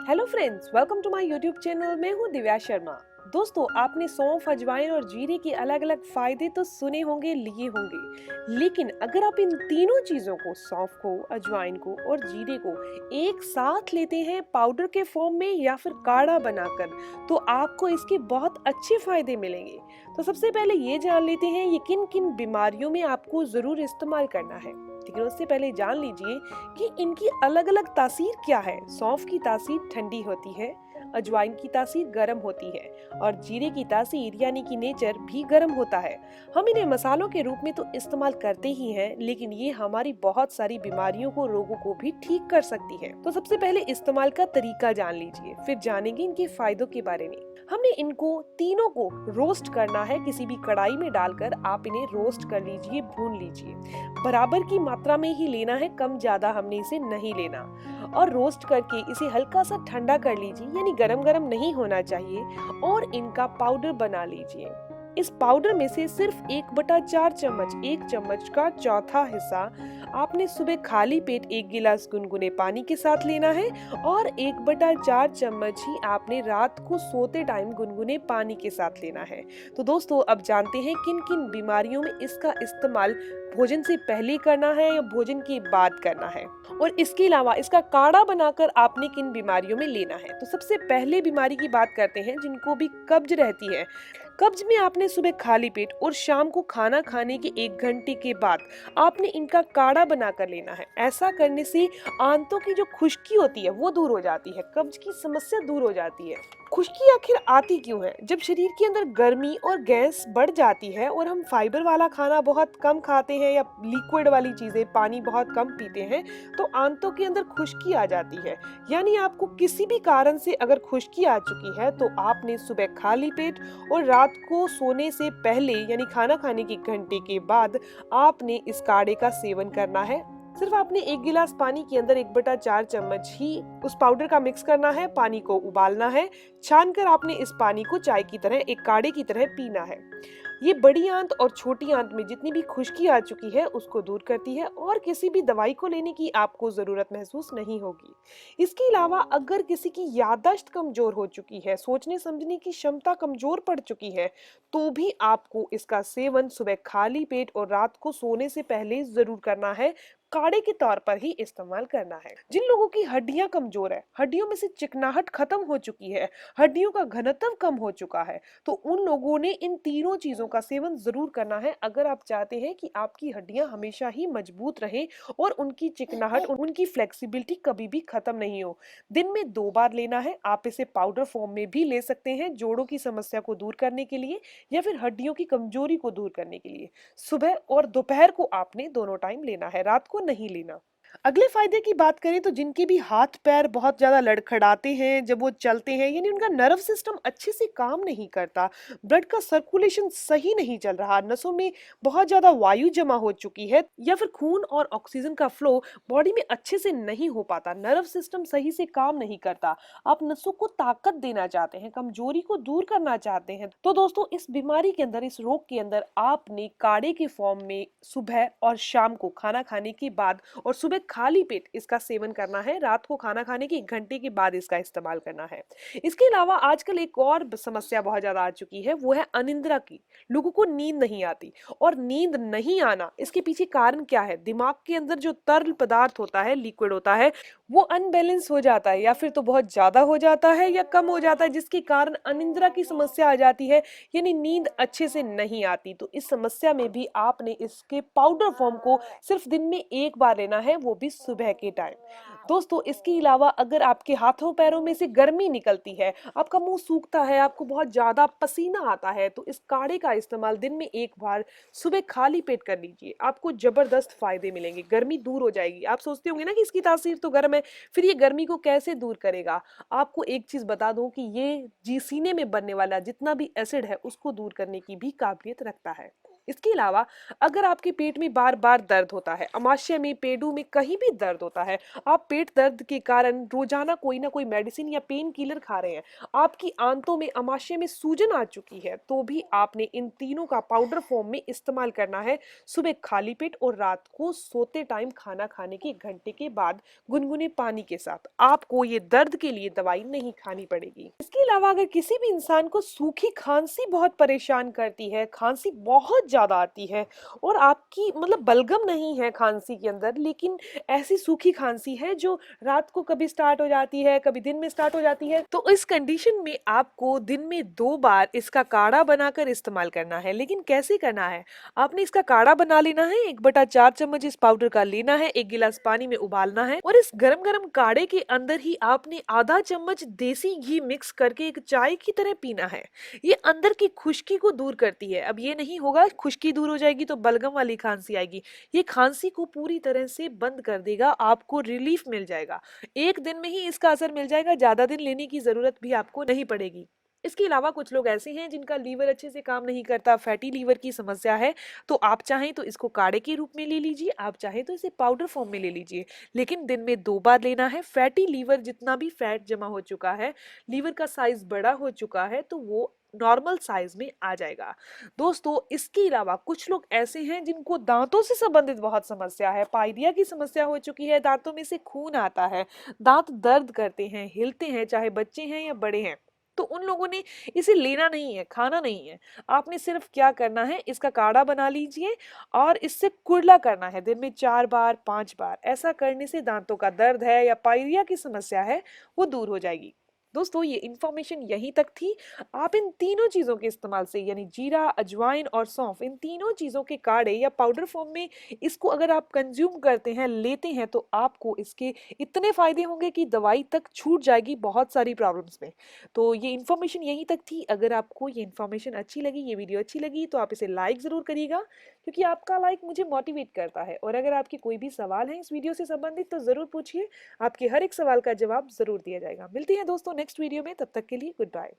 Hello friends, welcome to my YouTube channel. मैं हूं दिव्या शर्मा। दोस्तों, आपने सौंफ, अजवाइन और जीरे के अलग अलग फायदे तो सुने होंगे, लिए होंगे, लेकिन अगर आप इन तीनों चीजों को, सौंफ को, अजवाइन को और जीरे को एक साथ लेते हैं पाउडर के फॉर्म में या फिर काढ़ा बनाकर, तो आपको इसके बहुत अच्छे फायदे मिलेंगे। तो सबसे पहले ये जान लेते हैं ये किन किन बीमारियों में आपको जरूर इस्तेमाल करना है। लेकिन उससे पहले जान लीजिए कि इनकी अलग अलग तासीर क्या है। सौंफ की तासीर ठंडी होती है, अजवाइन की तासीर गर्म होती है और जीरे की तासीर यानी कि नेचर भी गर्म होता है। हम इन्हें मसालों के रूप में तो इस्तेमाल करते ही हैं, लेकिन ये हमारी बहुत सारी बीमारियों को, रोगों को भी ठीक कर सकती है। तो सबसे पहले इस्तेमाल का तरीका जान लीजिए, फिर जानेंगे इनके फायदों के बारे में। हमने इनको तीनों को रोस्ट करना है। किसी भी कढ़ाई में डालकर आप इन्हें रोस्ट कर लीजिए, भून लीजिए। बराबर की मात्रा में ही लेना है, कम ज्यादा हमने इसे नहीं लेना। और रोस्ट करके इसे हल्का सा ठंडा कर लीजिए, यानी गरम गरम नहीं होना चाहिए, और इनका पाउडर बना लीजिए। इस पाउडर में से सिर्फ 1/4 चम्मच, 1 चम्मच का चौथा हिस्सा आपने सुबह खाली पेट 1 गिलास गुनगुने पानी के साथ लेना है, और 1/4 चम्मच ही आपने रात को सोते टाइम गुनगुने पानी के साथ लेना है। तो दोस्तों, अब जानते हैं किन किन बीमारियों में इसका इस्तेमाल भोजन से पहले करना है या भोजन के बाद करना है, और इसके अलावा इसका काढ़ा बनाकर आपने किन बीमारियों में लेना है। तो सबसे पहले बीमारी की बात करते हैं जिनको भी कब्ज रहती है। कब्ज में आपने सुबह खाली पेट और शाम को खाना खाने के 1 घंटे के बाद आपने इनका काढ़ा बनाकर लेना है। ऐसा करने से आंतों की जो खुश्की होती है वो दूर हो जाती है, कब्ज की समस्या दूर हो जाती है। खुश्की आखिर आती क्यों है? जब शरीर के अंदर गर्मी और गैस बढ़ जाती है और हम फाइबर वाला खाना बहुत कम खाते हैं या लिक्विड वाली चीजें, पानी बहुत कम पीते हैं, तो आंतों के अंदर खुश्की आ जाती है। यानी आपको किसी भी कारण से अगर खुश्की आ चुकी है, तो आपने सुबह खाली पेट और रात को सोने से पहले यानी खाना खाने के घंटे के बाद आपने इस काढ़े का सेवन करना है। सिर्फ आपने 1 गिलास पानी के अंदर 1/4 चम्मच ही उस पाउडर का मिक्स करना है, पानी को उबालना है, छानकर आपने इस पानी को चाय की तरह, एक काढ़े की तरह पीना है। ये बड़ी आंत और छोटी आंत में जितनी भी खुश्की आ चुकी है उसको दूर करती है, और किसी भी दवाई को लेने की आपको जरूरत महसूस नहीं होगी। इसके अलावा अगर किसी की याददाश्त कमजोर हो चुकी है, सोचने समझने की क्षमता कमजोर पड़ चुकी है, तो भी आपको इसका सेवन सुबह खाली पेट और रात को सोने से पहले जरूर करना है, काढ़े के तौर पर ही इस्तेमाल करना है। जिन लोगों की हड्डियां कमजोर है, हड्डियों में से चिकनाहट खत्म हो चुकी है, हड्डियों का घनत्व कम हो चुका है, तो उन लोगों ने इन तीनों चीजों का सेवन जरूर करना है, अगर आप चाहते हैं कि आपकी हड्डियां हमेशा ही मजबूत रहें और उनकी चिकनाहट, उनकी फ्लेक्सिबिलिटी कभी भी खत्म नहीं हो। दिन में 2 बार लेना है। आप इसे पाउडर फॉर्म में भी ले सकते हैं, जोड़ों की समस्या को दूर करने के लिए या फिर हड्डियों की कमजोरी को दूर करने के लिए। सुबह और दोपहर को आपने दोनों टाइम लेना है, रात को नहीं लेना। अगले फायदे की बात करें तो जिनके भी हाथ पैर बहुत ज्यादा लड़खड़ाते हैं जब वो चलते हैं, यानी उनका नर्व सिस्टम अच्छे से काम नहीं करता, ब्लड का सर्कुलेशन सही नहीं चल रहा, नसों में बहुत ज्यादा वायु जमा हो चुकी है, या फिर खून और ऑक्सीजन का फ्लो बॉडी में अच्छे से नहीं हो पाता, नर्व सिस्टम सही से काम नहीं करता, आप नसों को ताकत देना चाहते हैं, कमजोरी को दूर करना चाहते हैं, तो दोस्तों इस बीमारी के अंदर, इस रोग के अंदर आपने काढ़े के फॉर्म में सुबह और शाम को खाना खाने के बाद और सुबह खाली पेट इसका सेवन करना है, रात को खाना खाने के 1 घंटे के बाद इसका इस्तेमाल करना है। इसके अलावा आजकल एक और समस्या बहुत ज्यादा आ चुकी है, वो है अनिद्रा की। लोगों को नींद नहीं आती, और नींद नहीं आना, इसके पीछे कारण क्या है? दिमाग के अंदर जो तरल पदार्थ होता है, लिक्विड होता है, वो अनबैलेंस हो जाता है, या फिर तो बहुत ज्यादा हो जाता है या कम हो जाता है, जिसके कारण अनिद्रा की समस्या आ जाती है, यानी नींद अच्छे से नहीं आती। तो इस समस्या में भी आपने इसके पाउडर फॉर्म को सिर्फ दिन में 1 बार लेना है, वो भी सुबह के टाइम। दोस्तों, इसके अलावा अगर आपके हाथों पैरों में से गर्मी निकलती है, आपका मुंह सूखता है, आपको बहुत ज्यादा पसीना आता है, तो इस काढ़े का इस्तेमाल दिन में 1 बार सुबह खाली पेट कर लीजिए। आपको जबरदस्त फायदे मिलेंगे, गर्मी दूर हो जाएगी। आप सोचते होंगे ना कि इसकी तासीर तो गर्म है, फिर ये गर्मी को कैसे दूर करेगा? आपको एक चीज बता दूं कि ये जी सीने में बनने वाला जितना भी एसिड है उसको दूर करने की भी काबिलियत रखता है। इसके अलावा अगर आपके पेट में बार बार दर्द होता है, आमाशय में, पेडू में, कहीं भी दर्द होता है, आप पेट दर्द के कारण रोजाना कोई ना कोई मेडिसिन या पेन किलर खा रहे हैं, आपकी आंतों में, आमाशय में सूजन आ चुकी है, तो भी आपने इन तीनों का पाउडर फॉर्म में इस्तेमाल करना है। सुबह खाली पेट और रात को सोते टाइम खाना खाने के घंटे के बाद गुनगुने पानी के साथ। आपको ये दर्द के लिए दवाई नहीं खानी पड़ेगी। इसके अलावा अगर किसी भी इंसान को सूखी खांसी बहुत परेशान करती है, खांसी बहुत ज्यादा आती है और आपकी मतलब बलगम नहीं है खांसी के अंदर, लेकिन ऐसी सूखी खांसी है जो रात को कभी स्टार्ट हो जाती है, कभी दिन में स्टार्ट हो जाती है, तो इस कंडीशन में आपको दिन में 2 बार इसका काढ़ा बनाकर इस्तेमाल करना है। लेकिन कैसे करना है? आपने इसका काढ़ा बना लेना है, 1/4 चम्मच इस पाउडर का लेना है, 1 गिलास पानी में उबालना है और इस गरम गरम काढ़े के अंदर ही आपने आधा चम्मच देसी घी मिक्स करके एक चाय की तरह पीना है। ये अंदर की खुश्की को दूर करती है। अब ये नहीं होगा खुश्की दूर हो जाएगी तो बलगम वाली खांसी आएगी, ये खांसी को पूरी तरह से बंद कर देगा, आपको रिलीफ मिल जाएगा। एक दिन में ही इसका असर मिल जाएगा, ज्यादा दिन लेने की जरूरत भी आपको नहीं पड़ेगी। इसके अलावा कुछ लोग ऐसे हैं जिनका लीवर अच्छे से काम नहीं करता, फैटी लीवर की समस्या है, तो आप चाहें तो इसको काढ़े के रूप में ले लीजिए, आप चाहें तो इसे पाउडर फॉर्म में ले लीजिए, लेकिन दिन में 2 बार लेना है। फैटी लीवर, जितना भी फैट जमा हो चुका है, लीवर का साइज बड़ा हो चुका है, तो वो नॉर्मल साइज में आ जाएगा। दोस्तों, इसके अलावा कुछ लोग ऐसे हैं जिनको दांतों से संबंधित बहुत समस्या है, पाइरिया की समस्या हो चुकी है, दांतों में से खून आता है, दांत दर्द करते हैं, हिलते हैं, चाहे बच्चे हैं या बड़े हैं, तो उन लोगों ने इसे लेना नहीं है, खाना नहीं है। आपने सिर्फ क्या करना है, इसका काढ़ा बना लीजिए और इससे कुर्ला करना है दिन में 4 बार 5 बार। ऐसा करने से दांतों का दर्द है या पाइरिया की समस्या है वो दूर हो जाएगी। दोस्तों, ये इंफॉर्मेशन यहीं तक थी। आप इन तीनों चीजों के इस्तेमाल से, यानी जीरा, अजवाइन और सौंफ, इन तीनों चीजों के काढ़े या पाउडर फॉर्म में इसको अगर आप कंज्यूम करते हैं, लेते हैं, तो आपको इसके इतने फायदे होंगे कि दवाई तक छूट जाएगी बहुत सारी प्रॉब्लम्स में। तो ये इन्फॉर्मेशन यहीं तक थी। अगर आपको ये इन्फॉर्मेशन अच्छी लगी, ये वीडियो अच्छी लगी, तो आप इसे लाइक ज़रूर करिएगा, क्योंकि आपका लाइक मुझे मोटिवेट करता है। और अगर आपके कोई भी सवाल हैं इस वीडियो से संबंधित तो ज़रूर पूछिए, आपके हर एक सवाल का जवाब ज़रूर दिया जाएगा। मिलते हैं दोस्तों नेक्स्ट वीडियो में, तब तक के लिए गुड बाय।